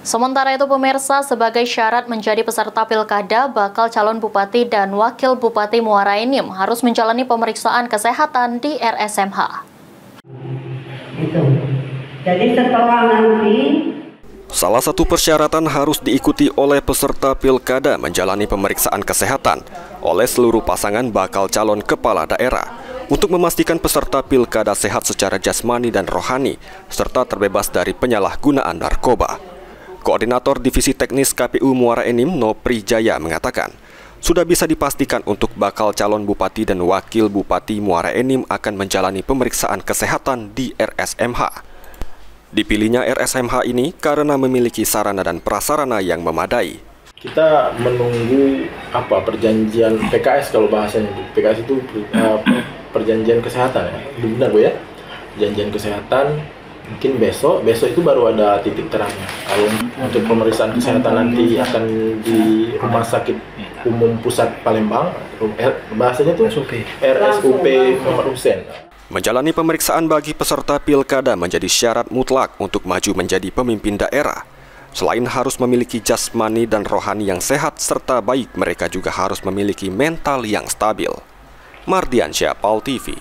Sementara itu pemirsa, sebagai syarat menjadi peserta pilkada, bakal calon bupati dan wakil bupati Muara Enim harus menjalani pemeriksaan kesehatan di RSMH. Jadi setelah nanti salah satu persyaratan harus diikuti oleh peserta pilkada menjalani pemeriksaan kesehatan oleh seluruh pasangan bakal calon kepala daerah untuk memastikan peserta pilkada sehat secara jasmani dan rohani serta terbebas dari penyalahgunaan narkoba. Koordinator Divisi Teknis KPU Muara Enim, Nopri Jaya, mengatakan, sudah bisa dipastikan untuk bakal calon bupati dan wakil bupati Muara Enim akan menjalani pemeriksaan kesehatan di RSMH. Dipilihnya RSMH ini karena memiliki sarana dan prasarana yang memadai. Kita menunggu perjanjian PKS, kalau bahasanya PKS itu perjanjian kesehatan ya, benar Bu ya? Perjanjian kesehatan mungkin besok itu baru ada titik terangnya. Kalau untuk pemeriksaan kesehatan nanti akan di Rumah Sakit Umum Pusat Palembang, bahasanya itu RSUP Muhammad Hussein. Menjalani pemeriksaan bagi peserta pilkada menjadi syarat mutlak untuk maju menjadi pemimpin daerah. Selain harus memiliki jasmani dan rohani yang sehat serta baik, mereka juga harus memiliki mental yang stabil. Mardiansyah, PAL TV.